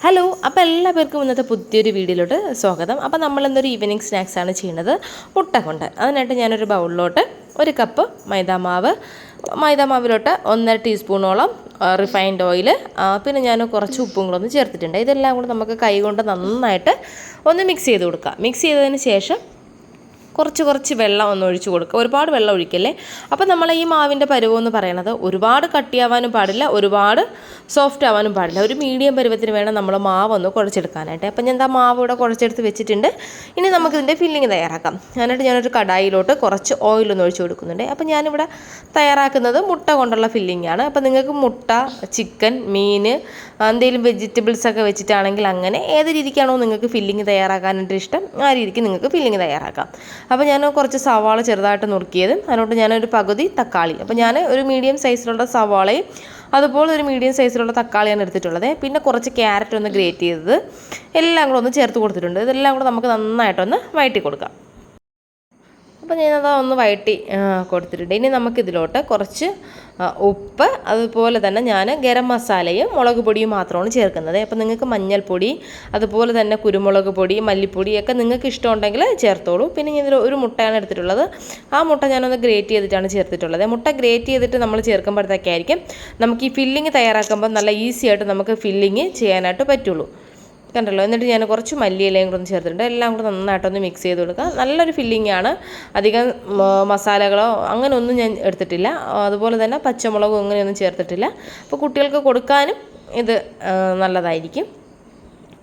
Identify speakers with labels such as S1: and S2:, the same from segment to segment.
S1: Hello, അപ്പോൾ എല്ലാവർക്കും ഇന്നത്തെ പുതിയൊരു വീഡിയോയിലോട്ട് സ്വാഗതം. അപ്പോൾ നമ്മളിന്നൊരു ഈവനിങ് സ്നാക്സാണ് ചെയ്യുന്നത് മുട്ട കൊണ്ട്. അതിനായിട്ട് ഞാനൊരു ബൗളിലോട്ട് 1 കപ്പ് മൈദാമാവിലോട്ട് 1.5 ടീസ്പൂണോളം റിഫൈൻഡ് ഓയിൽ, പിന്നെ ഞാൻ കുറച്ച് ഉപ്പും കൂടെ ഒന്ന് ചേർത്തിട്ടുണ്ട്. ഇതെല്ലാം കൂടെ നമുക്ക് കൈ കൊണ്ട് നന്നായിട്ട് ഒന്ന് മിക്സ് ചെയ്ത് കൊടുക്കാം. മിക്സ് ചെയ്തതിന് ശേഷം കുറച്ച് വെള്ളം ഒന്ന് ഒഴിച്ച് കൊടുക്കുക. ഒരുപാട് വെള്ളം ഒഴിക്കല്ലേ. അപ്പോൾ നമ്മൾ ഈ മാവിൻ്റെ പരുവമെന്ന് പറയണത് ഒരുപാട് കട്ടിയാവാനും പാടില്ല, ഒരുപാട് സോഫ്റ്റ് ആവാനും പാടില്ല. ഒരു മീഡിയം പരുവത്തിന് വേണം നമ്മൾ മാവ് ഒന്ന് കുഴച്ചെടുക്കാനായിട്ട്. അപ്പം ഞാൻ മാവ് ഇവിടെ കുഴച്ചെടുത്ത് വെച്ചിട്ടുണ്ട്. ഇനി നമുക്കിതിൻ്റെ ഫില്ലിങ് തയ്യാറാക്കാം. അതിനായിട്ട് ഞാനൊരു കടായിലോട്ട് കുറച്ച് ഓയിലൊന്ന് ഒഴിച്ച് കൊടുക്കുന്നുണ്ട്. അപ്പം ഞാനിവിടെ തയ്യാറാക്കുന്നത് മുട്ട കൊണ്ടുള്ള ഫില്ലിങ്ങാണ്. അപ്പോൾ നിങ്ങൾക്ക് മുട്ട, ചിക്കൻ, മീൻ, എന്തെങ്കിലും വെജിറ്റബിൾസൊക്കെ വെച്ചിട്ടാണെങ്കിൽ അങ്ങനെ ഏത് രീതിക്കാണോ നിങ്ങൾക്ക് ഫില്ലിങ് തയ്യാറാക്കാനായിട്ട് ഇഷ്ടം ആ രീതിക്ക് നിങ്ങൾക്ക് ഫില്ലിങ് തയ്യാറാക്കാം. അപ്പോൾ ഞാൻ കുറച്ച് സവാള ചെറുതായിട്ട് നുറുക്കിയത്, അതിനോട്ട് ഞാനൊരു പകുതി തക്കാളി, അപ്പോൾ ഞാൻ ഒരു മീഡിയം സൈസിലുള്ള സവാളയും അതുപോലെ ഒരു മീഡിയം സൈസിലുള്ള തക്കാളിയാണ് എടുത്തിട്ടുള്ളത്. പിന്നെ കുറച്ച് ക്യാരറ്റ് ഒന്ന് ഗ്രേറ്റ് ചെയ്തത് എല്ലാം കൂടെ ഒന്ന് ചേർത്ത് കൊടുത്തിട്ടുണ്ട്. ഇതെല്ലാം കൂടെ നമുക്ക് നന്നായിട്ടൊന്ന് വഴറ്റി കൊടുക്കാം. അപ്പോൾ ഞാനത് ഒന്ന് വഴറ്റി കൊടുത്തിട്ടുണ്ട്. ഇനി നമുക്കിതിലോട്ട് കുറച്ച് ഉപ്പ്, അതുപോലെ തന്നെ ഞാൻ ഗരം മസാലയും മുളക് പൊടിയും മാത്രമാണ് ചേർക്കുന്നത്. അപ്പോൾ നിങ്ങൾക്ക് മഞ്ഞൾപ്പൊടി, അതുപോലെ തന്നെ കുരുമുളക് പൊടി, മല്ലിപ്പൊടിയൊക്കെ നിങ്ങൾക്ക് ഇഷ്ടമുണ്ടെങ്കിൽ ചേർത്തോളൂ. പിന്നെ ഇതിൽ ഒരു മുട്ടയാണ് എടുത്തിട്ടുള്ളത്. ആ മുട്ട ഞാനൊന്ന് ഗ്രേറ്റ് ചെയ്തിട്ടാണ് ചേർത്തിട്ടുള്ളത്. മുട്ട ഗ്രേറ്റ് ചെയ്തിട്ട് നമ്മൾ ചേർക്കുമ്പോഴത്തേക്കായിരിക്കും നമുക്ക് ഈ ഫില്ലിങ് തയ്യാറാക്കുമ്പോൾ നല്ല ഈസി ആയിട്ട് നമുക്ക് ഫില്ലിങ് ചെയ്യാനായിട്ട് പറ്റുള്ളൂ. കണ്ടല്ലോ. എന്നിട്ട് ഞാൻ കുറച്ച് മല്ലിയിലയും കൂടെ ഒന്ന് ചേർത്തിട്ടുണ്ട്. എല്ലാം കൂടെ നന്നായിട്ടൊന്ന് മിക്സ് ചെയ്ത് കൊടുക്കുക. നല്ലൊരു ഫില്ലിങ്ങാണ്. അധികം മസാലകളോ അങ്ങനെ ഒന്നും ഞാൻ എടുത്തിട്ടില്ല. അതുപോലെ തന്നെ പച്ചമുളകും അങ്ങനെയൊന്നും ചേർത്തിട്ടില്ല. അപ്പോൾ കുട്ടികൾക്ക് കൊടുക്കാനും ഇത് നല്ലതായിരിക്കും.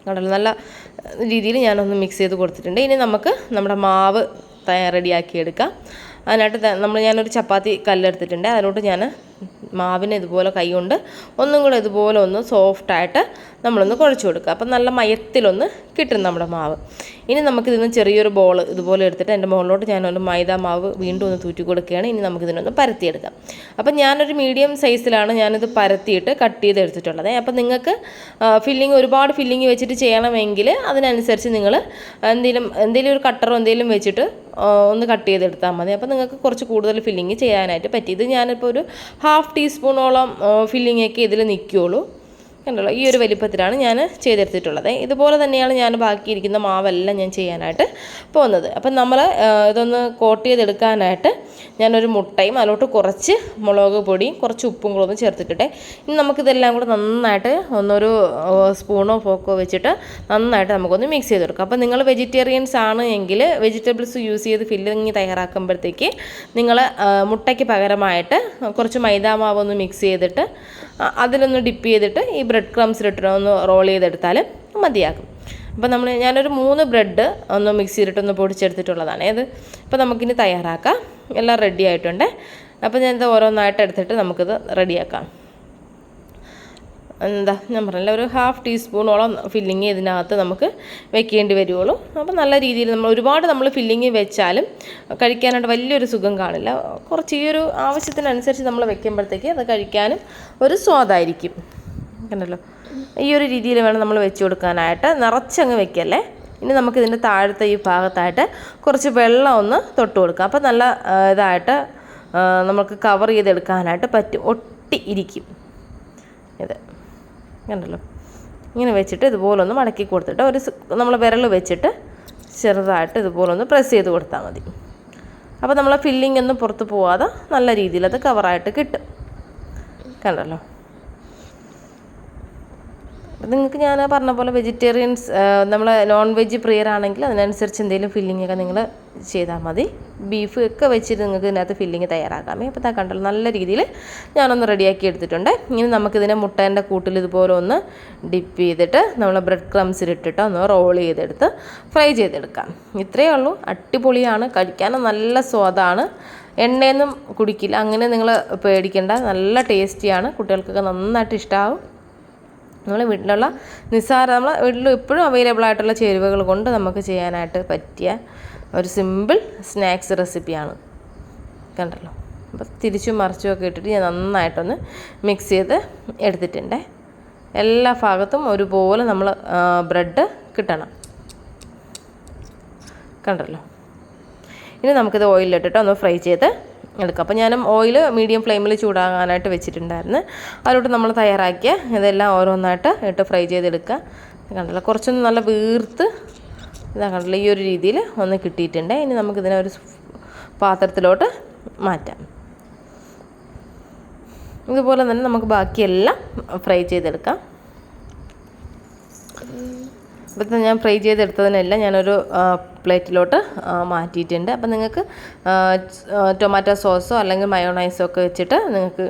S1: കണ്ടല്ലോ, നല്ല രീതിയിൽ ഞാനൊന്ന് മിക്സ് ചെയ്ത് കൊടുത്തിട്ടുണ്ട്. ഇനി നമുക്ക് നമ്മുടെ മാവ് റെഡിയാക്കി എടുക്കാം. അതിനായിട്ട് ഞാനൊരു ചപ്പാത്തി കല്ലെടുത്തിട്ടുണ്ട്. അതിലോട്ട് ഞാൻ മാവിനെ ഇതുപോലെ കൈ കൊണ്ട് ഒന്നും കൂടെ ഇതുപോലെ ഒന്ന് സോഫ്റ്റായിട്ട് നമ്മളൊന്ന് കുഴച്ച് കൊടുക്കുക. അപ്പം നല്ല മയത്തിലൊന്ന് കിട്ടും നമ്മുടെ മാവ്. ഇനി നമുക്കിതിന് ചെറിയൊരു ബോൾ ഇതുപോലെ എടുത്തിട്ട് എൻ്റെ മുകളിലോട്ട് ഞാനൊന്ന് മൈദാ മാവ് വീണ്ടും ഒന്ന് തൂറ്റി കൊടുക്കുകയാണ്. ഇനി നമുക്കിതിനൊന്ന് പരത്തിയെടുക്കാം. അപ്പം ഞാനൊരു മീഡിയം സൈസിലാണ് ഞാനിത് പരത്തിയിട്ട് കട്ട് ചെയ്ത് എടുത്തിട്ടുള്ളത്. അപ്പം നിങ്ങൾക്ക് ഒരുപാട് ഫില്ലിങ് വെച്ചിട്ട് ചെയ്യണമെങ്കിൽ അതിനനുസരിച്ച് നിങ്ങൾ എന്തെങ്കിലും ഒരു കട്ടറോ എന്തെങ്കിലും വെച്ചിട്ട് ഒന്ന് കട്ട് ചെയ്തെടുത്താൽ മതി. അപ്പോൾ നിങ്ങൾക്ക് കുറച്ച് കൂടുതൽ ഫില്ലിങ് ചെയ്യാനായിട്ട് പറ്റി. ഇത് ഞാനിപ്പോൾ ഒരു 1/2 ടീസ്പൂണോളം ഫില്ലിങ്ങൊക്കെ ഇതിൽ നിൽക്കുകയുള്ളൂ. കണ്ടല്ലോ, ഈ ഒരു വലിപ്പത്തിലാണ് ഞാൻ ചെയ്തെടുത്തിട്ടുള്ളത്. ഇതുപോലെ തന്നെയാണ് ഞാൻ ബാക്കിയിരിക്കുന്ന മാവെല്ലാം ഞാൻ ചെയ്യാനായിട്ട് പോകുന്നത്. അപ്പം നമ്മൾ ഇതൊന്ന് കോട്ട് ചെയ്തെടുക്കാനായിട്ട് ഞാനൊരു മുട്ടയും അതിലോട്ട് കുറച്ച് മുളക് പൊടിയും കുറച്ച് ഉപ്പും കൂടെ ഒന്ന് ചേർത്തിട്ടെ. ഇനി നമുക്കിതെല്ലാം കൂടെ നന്നായിട്ട് ഒന്നൊരു സ്പൂണോ ഫോക്കോ വെച്ചിട്ട് നന്നായിട്ട് നമുക്കൊന്ന് മിക്സ് ചെയ്തെടുക്കാം. അപ്പം നിങ്ങൾ വെജിറ്റേറിയൻസ് ആണ് എങ്കിൽ വെജിറ്റബിൾസ് യൂസ് ചെയ്ത് ഫില്ലിങ് തയ്യാറാക്കുമ്പോഴത്തേക്ക് നിങ്ങൾ മുട്ടയ്ക്ക് പകരമായിട്ട് കുറച്ച് മൈദാമാവ് ഒന്ന് മിക്സ് ചെയ്തിട്ട് അതിലൊന്ന് ഡിപ്പ് ചെയ്തിട്ട് ഈ ബ്രെഡ് ക്രംസിലിട്ട് ഒന്ന് റോൾ ചെയ്തെടുത്താൽ മതിയാകും. അപ്പോൾ ഞാനൊരു 3 ബ്രെഡ് ഒന്ന് മിക്സിയിലിട്ടൊന്ന് പൊടിച്ചെടുത്തിട്ടുള്ളതാണ് ഇത്. അപ്പോൾ നമുക്കിനി തയ്യാറാക്കാം. എല്ലാം റെഡി ആയിട്ടുണ്ട്. അപ്പോൾ ഞാനിത് ഓരോന്നായിട്ട് എടുത്തിട്ട് നമുക്കിത് റെഡിയാക്കാം. ഞാൻ പറഞ്ഞില്ല, ഒരു 1/2 ടീസ്പൂണോളം ഫില്ലിങ് ഇതിനകത്ത് നമുക്ക് വെക്കേണ്ടി വരുള്ളൂ. അപ്പോൾ നല്ല രീതിയിൽ ഒരുപാട് ഫില്ലിങ് വെച്ചാലും കഴിക്കാനായിട്ട് വലിയൊരു സുഖം കാണില്ല. കുറച്ച് ഈ ഒരു ആവശ്യത്തിനനുസരിച്ച് നമ്മൾ വെക്കുമ്പോഴത്തേക്ക് അത് കഴിക്കാനും ഒരു സ്വാദായിരിക്കും. കണ്ടല്ലോ, ഈ ഒരു രീതിയിൽ വേണം നമ്മൾ വെച്ച് കൊടുക്കാനായിട്ട്. നിറച്ചങ്ങ് വെക്കല്ലേ. ഇനി നമുക്കിതിൻ്റെ താഴത്തെ ഈ ഭാഗത്തായിട്ട് കുറച്ച് വെള്ളം ഒന്ന് തൊട്ട് കൊടുക്കാം. അപ്പോൾ നല്ല ഇതായിട്ട് നമുക്ക് കവർ ചെയ്തെടുക്കാനായിട്ട് പറ്റും. ഒട്ടി ഇരിക്കും ഇത്. കണ്ടല്ലോ, ഇങ്ങനെ വെച്ചിട്ട് ഇതുപോലെ ഒന്ന് മടക്കി കൊടുത്തിട്ട് നമ്മൾ വിരൽ വെച്ചിട്ട് ചെറുതായിട്ട് ഇതുപോലെ ഒന്ന് പ്രസ് ചെയ്ത് കൊടുത്താൽ മതി. അപ്പോൾ നമ്മളെ ഫില്ലിംഗ് ഒന്നും പുറത്ത് പോവാതെ നല്ല രീതിയിൽ അത് കവറായിട്ട് കിട്ടും. കണ്ടല്ലോ, നിങ്ങൾക്ക് ഞാൻ പറഞ്ഞ പോലെ വെജിറ്റേറിയൻസ് നമ്മൾ നോൺ വെജ് പ്രിയരാണെങ്കിൽ അതിനനുസരിച്ച് എന്തെങ്കിലും ഫില്ലിങ്ങൊക്കെ നിങ്ങൾ ചെയ്താൽ മതി. ബീഫ് ഒക്കെ വെച്ചിട്ട് നിങ്ങൾക്ക് ഇതിനകത്ത് ഫില്ലിങ് തയ്യാറാക്കാമേ. അപ്പോൾ കണ്ടല്ലോ, നല്ല രീതിയിൽ ഞാനൊന്ന് റെഡിയാക്കി എടുത്തിട്ടുണ്ട്. ഇനി നമുക്കിതിനെ മുട്ടേൻ്റെ കൂട്ടിൽ ഇതുപോലെ ഒന്ന് ഡിപ്പ് ചെയ്തിട്ട് നമ്മൾ ബ്രെഡ് ക്രംസിലിട്ടിട്ട് ഒന്ന് റോൾ ചെയ്തെടുത്ത് ഫ്രൈ ചെയ്തെടുക്കാം. ഇത്രയേ ഉള്ളൂ. അടിപൊളിയാണ്, കഴിക്കാനും നല്ല സ്വാദാണ്. എണ്ണയൊന്നും കുടിക്കില്ല, അങ്ങനെ നിങ്ങൾ പേടിക്കേണ്ട. നല്ല ടേസ്റ്റിയാണ്, കുട്ടികൾക്കൊക്കെ നന്നായിട്ട് ഇഷ്ടമാവും. നമ്മളെ വീട്ടിലുള്ള നമ്മളെ വീട്ടിൽ എപ്പോഴും അവൈലബിൾ ആയിട്ടുള്ള ചേരുവകൾ കൊണ്ട് നമുക്ക് ചെയ്യാനായിട്ട് പറ്റിയ ഒരു സിമ്പിൾ സ്നാക്സ് റെസിപ്പിയാണ്. കണ്ടല്ലോ, അപ്പോൾ തിരിച്ചും മറിച്ചും ഒക്കെ ഇട്ടിട്ട് ഞാൻ നന്നായിട്ടൊന്ന് മിക്സ് ചെയ്ത് എടുത്തിട്ടുണ്ട്. എല്ലാ ഭാഗത്തും ഒരുപോലെ നമ്മൾ ബ്രെഡ് കിട്ടണം. കണ്ടല്ലോ, ഇനി നമുക്കിത് ഓയിലിട്ടിട്ട് ഒന്ന് ഫ്രൈ ചെയ്ത് എടുക്കുക. അപ്പോൾ ഞാൻ ഓയിൽ മീഡിയം ഫ്ലെയിമിൽ ചൂടാകാനായിട്ട് വെച്ചിട്ടുണ്ടായിരുന്നു. അതിലോട്ട് നമ്മൾ തയ്യാറാക്കിയ ഇതെല്ലാം ഓരോന്നായിട്ട് ഇട്ട് ഫ്രൈ ചെയ്തെടുക്കുക. കണ്ടല്ലോ കുറച്ചൊന്ന് നല്ല വീർത്ത് ഇതാ കണ്ടല്ലോ ഈ ഒരു രീതിയിൽ ഒന്ന് കിട്ടിയിട്ടുണ്ട്. ഇനി നമുക്കിതിനെ ഒരു പാത്രത്തിലോട്ട് മാറ്റാം. ഇതുപോലെ തന്നെ നമുക്ക് ബാക്കിയെല്ലാം ഫ്രൈ ചെയ്തെടുക്കാം. ഇപ്പോഴത്തെ ഞാൻ ഫ്രൈ ചെയ്തെടുത്തതിനെല്ലാം ഞാനൊരു പ്ലേറ്റിലോട്ട് മാറ്റിയിട്ടുണ്ട്. അപ്പം നിങ്ങൾക്ക് ടൊമാറ്റോ സോസോ അല്ലെങ്കിൽ മയോണൈസോ ഒക്കെ വെച്ചിട്ട് നിങ്ങൾക്ക്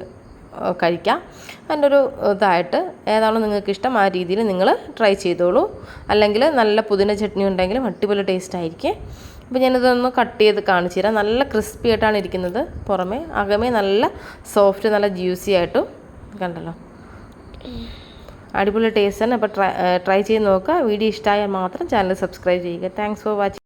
S1: കഴിക്കാം. അതിൻ്റെ ഒരു ഇതായിട്ട് ഏതാണോ നിങ്ങൾക്ക് ഇഷ്ടം ആ രീതിയിൽ നിങ്ങൾ ട്രൈ ചെയ്തോളൂ. അല്ലെങ്കിൽ നല്ല പുതിന ചട്നി ഉണ്ടെങ്കിലും അടിപൊളി ടേസ്റ്റ് ആയിരിക്കും. അപ്പോൾ ഞാനിതൊന്ന് കട്ട് ചെയ്ത് കാണിച്ചു തരാം. നല്ല ക്രിസ്പി ആയിട്ടാണ് ഇരിക്കുന്നത്, പുറമേ അകമേ നല്ല സോഫ്റ്റ്, നല്ല ജ്യൂസി ആയിട്ടും. കണ്ടല്ലോ അടിപൊളി ടേസ്റ്റാണ്. അപ്പോൾ ട്രൈ ചെയ്ത് നോക്കുക. വീഡിയോ ഇഷ്ടമായാൽ മാത്രം ചാനൽ സബ്സ്ക്രൈബ് ചെയ്യുക. Thanks for watching.